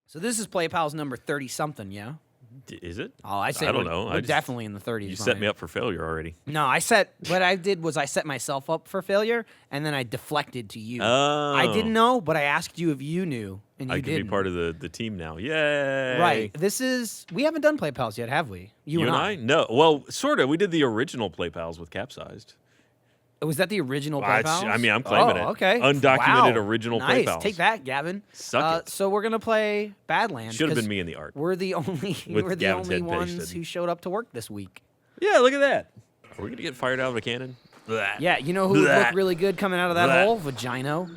So this is Play Pals number 30-something, yeah? Is it? Oh, I don't know. We're definitely in the 30s. You set me up for failure already. No, what I did was I set myself up for failure, and then I deflected to you. Oh. I didn't know, but I asked you if you knew, and you I didn't. can be part of the team now. Yay! Right. We haven't done Play Pals yet, have we? You and I? No. Well, sort of. We did the original Play Pals with Capsized. Was that the original Play Pals? I mean, I'm claiming it. Okay. Undocumented Wow. original nice. Play Pals. Take that, Gavin. Suck it. So we're gonna play Badland. Should have been me in the art. We're the only Gavin's head ones pasted. who showed up to work this week. Yeah, look at that. Are we gonna get fired out of a cannon? Blah. Yeah, you know who would look really good coming out of that Blah. hole? Vagino.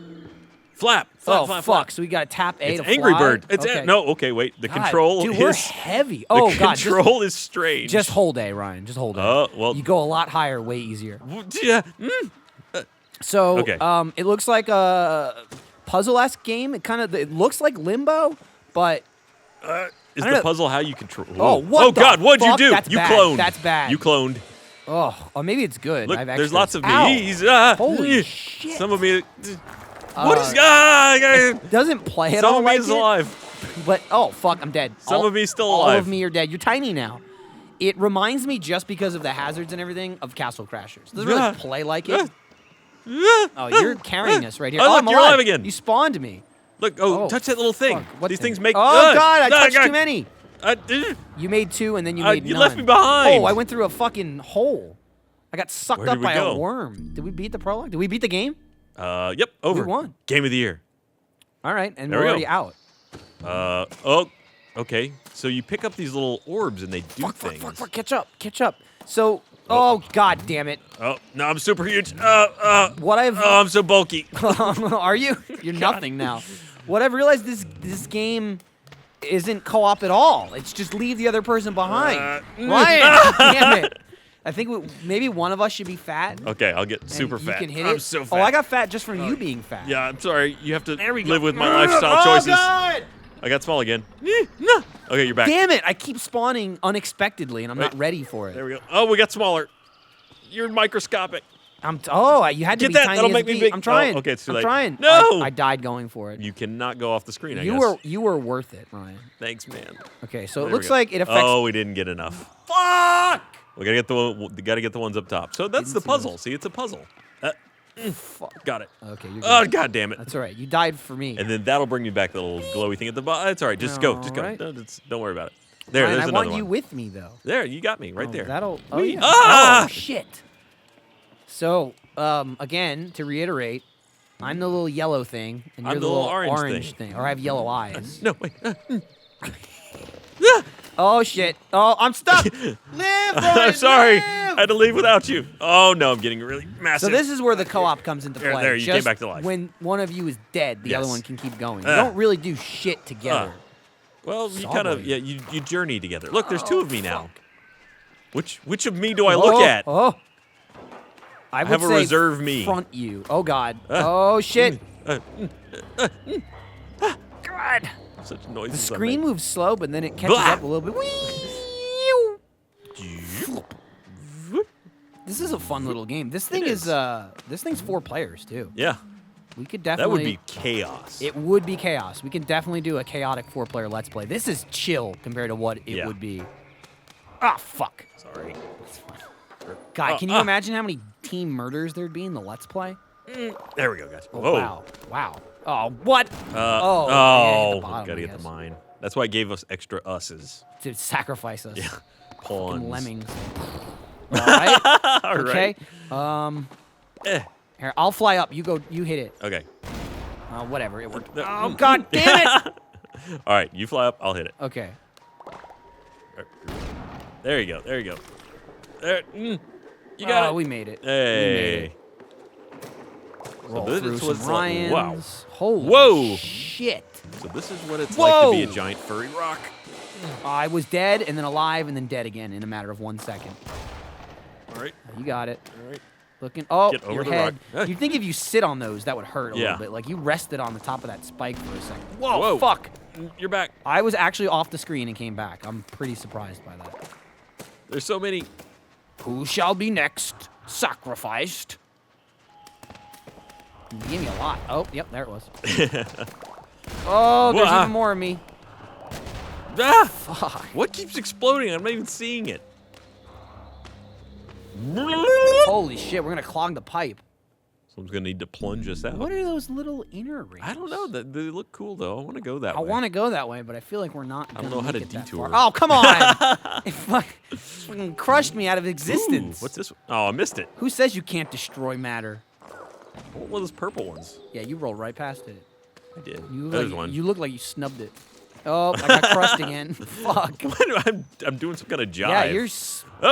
Flap. Oh, Flap. fuck. So we got to tap A It's to Angry fly? Bird. It's okay. No, okay, wait. The God, control dude, is... we're heavy. Oh, the God. control is strange. Just hold A, Ryan. Just hold A. Oh, well... You go a lot higher, way easier. Yeah. So, Okay. It looks like a puzzle-esque game. It looks like Limbo, but... Is the puzzle how you control... Oh, what the God, what'd you fuck? do? That's you bad. cloned. That's bad. You cloned. Oh, maybe it's good. Look, I have there's extras. lots of Ow. these. Holy shit. Some of me... What is... It doesn't play at all Some of me like is it, alive. But, oh, fuck, I'm dead. Some of me is still All alive. of me are dead. You're tiny now. It reminds me, just because of the hazards and everything, of Castle Crashers. It doesn't really play like it. Oh, you're carrying us right here. Oh, look, I'm you're alive again. You spawned me. Look, Oh, touch that little thing. fuck. What These thing? things make... Oh, God, I touched too many. Uh, You made 2, and then you made you none. left me behind. Oh, I went through a fucking hole. I got sucked Where up did we by go? a worm. Did we beat the prologue? Did we beat the game? Yep, over. We won. Game of the year. All right, and There we're we already go. out. Okay. So you pick up these little orbs and they do Fuck, things. catch up. So, oh, God damn it. Oh, no, I'm super huge. What I've... I'm so bulky. Are you? You're nothing now. What I've realized, this game isn't co-op at all. It's just leave the other person behind. Ryan, damn it. I think maybe one of us should be fat. Okay, I'll get super and fat. You can hit I'm it. so fat. Oh, I got fat just from you being fat. Yeah, I'm sorry. You have to There we live go. with my lifestyle choices. God! I got small again. Okay, you're back. Damn it! I keep spawning unexpectedly, and I'm not ready for it. There we go. Oh, we got smaller. You're microscopic. You had to Get be that. tiny That'll as make a me bee. big. I'm trying. Oh, okay, it's too I'm late. trying. No! I died going for it. You cannot go off the screen, I guess. You were worth it, Ryan. Thanks, man. Okay, so There it we looks go. like it affects... Oh, we didn't get enough. Fuck! We gotta get the ones up top. So that's the puzzle. See, it's a puzzle. Fuck. Got it. Okay, you're Oh, good. God damn it. That's all right. You died for me. And then that'll bring me back the little glowy thing at the bottom. It's all right. Just go. Just go. Alright. Don't worry about it. There, Ryan, there's I another want you one. with me, though. There, you got me right there. Oh, Whee! yeah. Ah! Oh, shit. So, again, to reiterate, I'm the little yellow thing, and you're I'm the the little little orange orange thing. Or I have yellow eyes. No, wait. Oh, shit. Oh, I'm stuck. Live, Ryan, I'm sorry. live! I had to leave without you. Oh, no, I'm getting really massive. So this is where the co-op comes into play. There, you came Just back to life. when one of you is dead, the other Yes. one can keep going. You don't really do shit together. Well, you Saw kind of, blade. yeah, you journey together. Look, there's two of me now. fuck. Which of me do I look at? Oh. I would have a say reserve me. front you. Oh, God. Oh, shit. God. Such noises. The screen moves slow, but then it catches Blah. up a little bit. Whee! This is a fun little game. This thing is this thing's 4 players too. Yeah, We could that definitely would be chaos. It would be chaos. We can definitely do a chaotic 4-player let's play. This is chill compared to what it Yeah. would be. Ah, fuck. Sorry. God, can you imagine how many team murders there'd be in the let's play? There we go, guys. Oh, Whoa. wow. Wow. Oh, what? Oh, yeah, the bottom, gotta I get the guess. mine. That's why it gave us extra us's. To sacrifice us. Yeah. Fucking Pawns. lemmings. All right. All Okay. right. Here, I'll fly up. You go. You hit it. Okay. Whatever. It worked. No. Oh, God damn it. All right, you fly up, I'll hit it. Okay. There you go. There you go. There. You got it. We made it. Hey. We made it. Roll this through is some what's like- Ryans. wow. Holy Whoa. shit. So this is what it's like to be a Whoa. giant furry rock. I was dead and then alive and then dead again in a matter of 1 second. All right. You got it. All right. Looking. Oh, Get over your the head. rock. You'd think if you sit on those, that would hurt a Yeah. little bit. Like you rested on the top of that spike for a second. Whoa, Whoa. fuck. You're back. I was actually off the screen and came back. I'm pretty surprised by that. There's so many. Who shall be next? Sacrificed. You gave me a lot. Oh, yep, there it was. Oh, there's Whoa, even more of me. Ah! Fuck. What keeps exploding? I'm not even seeing it. Holy shit, we're gonna clog the pipe. Someone's gonna need to plunge us out. What are those little inner rings? I don't know. They look cool though. I want to go that way. I want to go that way, but I feel like we're not. I don't know how to make it that detour. far. Oh, come on! It fucking crushed me out of existence. Ooh, what's this? Oh, I missed it. Who says you can't destroy matter? What were those purple ones? Yeah, you rolled right past it. I did. There's one. You look like you snubbed it. Oh, I got crushed again. Fuck. What? I'm doing some kind of jive. Yeah,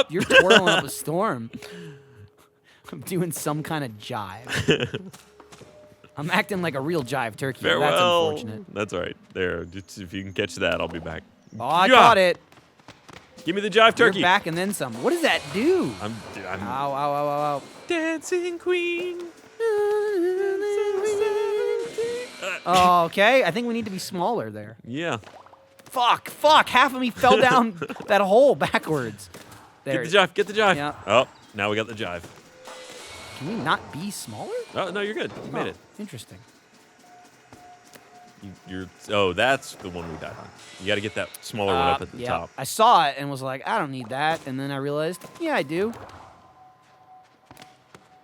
you're twirling up a storm. I'm doing some kind of jive. I'm acting like a real jive turkey. Farewell. That's unfortunate. That's all right. There, just if you can catch that, I'll be back. Oh, I caught it. Give me the jive turkey. You're back and then some. What does that do? I'm Ow, ow, ow, ow, ow. dancing queen. Oh, okay. I think we need to be smaller there. Yeah. Fuck. Half of me fell down that hole backwards. There. Get the jive. Yeah. Oh, now we got the jive. Can we not be smaller? Oh, no, you're good. You made it. Interesting. Oh, that's the one we died on. You got to get that smaller one up at the top. I saw it and was like, I don't need that. And then I realized, yeah, I do.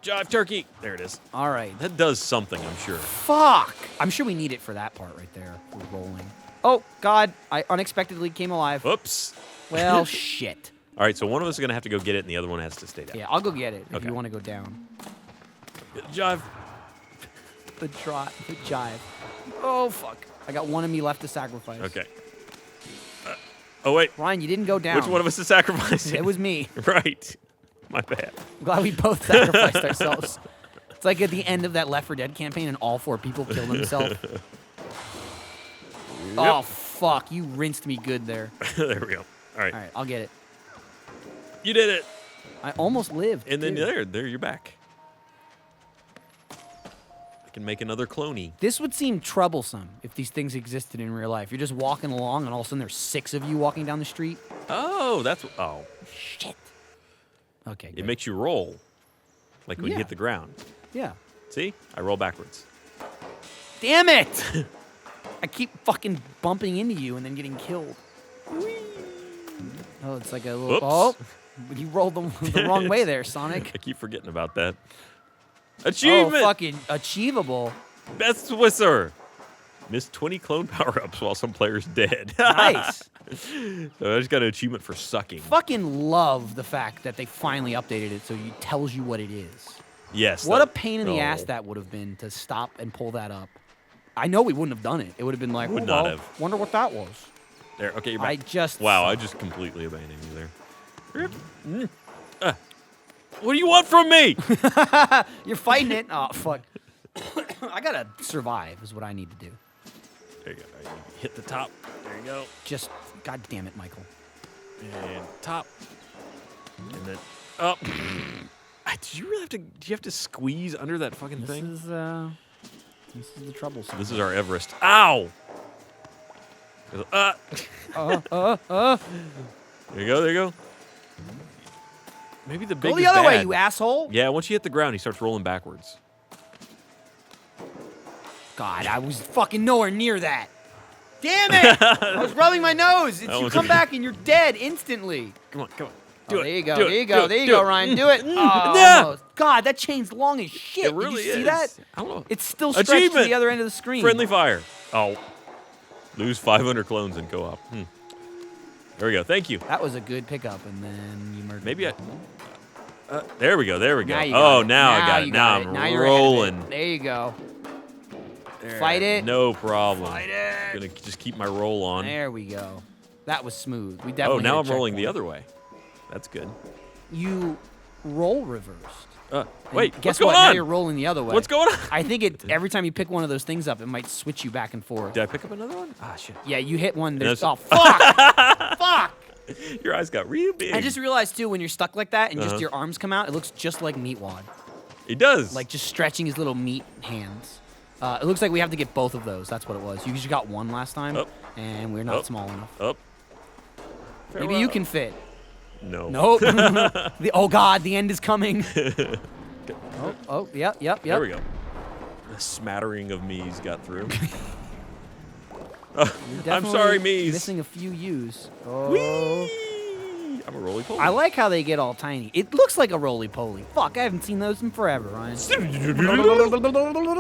Jive turkey. There it is. All right. That does something, I'm sure. Fuck. I'm sure we need it for that part right there. We're rolling. Oh, God. I unexpectedly came alive. Whoops. Well, shit. All right, so one of us is going to have to go get it, and the other one has to stay down. Yeah, I'll go get it if Okay. you want to go down. Get the jive. The jive. Oh, fuck. I got one of me left to sacrifice. Okay. Oh, wait. Ryan, you didn't go down. Which one of us is sacrificing? It was me. Right. My bad. I'm glad we both sacrificed ourselves. It's like at the end of that Left 4 Dead campaign and all 4 people killed themselves. Oh, fuck. You rinsed me good there. There we go. All right. All right, I'll get it. You did it. I almost lived. And then too. there you're back. I can make another cloney. This would seem troublesome if these things existed in real life. You're just walking along and all of a sudden there's 6 of you walking down the street. Oh, Shit. Okay, it good. makes you roll. Like when you Yeah. hit the ground. Yeah. See? I roll backwards. Damn it! I keep fucking bumping into you and then getting killed. Oh, it's like a little... Oops. Oh, you rolled the wrong way there, Sonic. I keep forgetting about that. Achievement! Oh, fucking achievable. Best Swisser! Missed 20 clone power-ups while some player's dead. Nice. So I just got an achievement for sucking. Fucking love the fact that they finally updated it so it tells you what it is. Yes. What a pain in the Oh. ass that would have been to stop and pull that up. I know we wouldn't have done it. It would have been like, Would oh, not well, have. wonder what that was. There, okay, you're back. Wow, I just completely abandoned you there. What do you want from me? You're fighting it. Oh, fuck. I gotta survive is what I need to do. There you go. All right, you hit the top. There you go. Just, god damn it, Michael. And top. And then up. Do you really have to? Do you have to squeeze under that fucking thing? This is the troublesome. This is our Everest. Ow! There you go. There you go. Maybe the big. Go the is other way, bad. you asshole. Yeah, once you hit the ground, he starts rolling backwards. God, I was fucking nowhere near that. Damn it! I was rubbing my nose. It's, you come back and you're dead instantly. Come on. Oh, there you go. There you go, Ryan. Do it. Oh, Yeah. almost. God, that chain's long as shit. It really Did you see is. that? I don't know. It's still stretched to Achievement. the other end of the screen. Friendly fire. Oh. Lose 500 clones in co-op. There we go. Thank you. That was a good pickup, and then you murdered Maybe me. there we go. There we go. Now you got it. Now I got it. you Now got I'm it. Now you're ahead of it. rolling. There you go. There. Fight it. No problem. Fight it. Gonna just keep my roll on. There we go. That was smooth. We Oh, definitely now hit I'm a rolling the checkpoint. other way. That's good. You roll reversed. And Wait, guess what's going what? Now on? you're rolling the other way. What's going on? I think every time you pick one of those things up, it might switch you back and forth. Did I pick up another one? Ah, shit. Yeah, you hit one. There's, That's- oh, fuck! Fuck! Your eyes got real big. I just realized, too, when you're stuck like that and Uh-huh. just your arms come out, it looks just like Meatwad. It does. Like just stretching his little meat hands. It looks like we have to get both of those. That's what it was. You just got one last time, Oh. and we're not small enough. Up. Maybe you can fit. No. Nope. Oh, God, the end is coming. Yep. There we go. A smattering of me's got through. You're I'm sorry, definitely me's. Missing a few U's. Oh. Whee! I'm a roly-poly. I like how they get all tiny. It looks like a roly-poly. Fuck, I haven't seen those in forever, Ryan.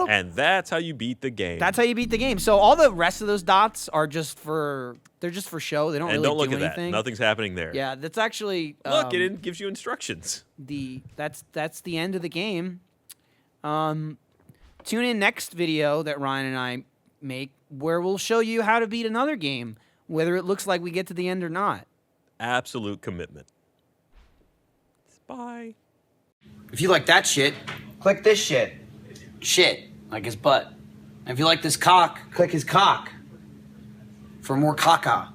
And that's how you beat the game. That's how you beat the game. So all the rest of those dots are just for show. They don't and really don't look do at anything. that. Nothing's happening there. Yeah, that's actually Look, it gives you instructions. That's the end of the game. Tune in next video that Ryan and I make where we'll show you how to beat another game, whether it looks like we get to the end or not. Absolute commitment. Bye. If you like that shit, click this shit. Shit, like his butt. And if you like this cock, click his cock. For more caca.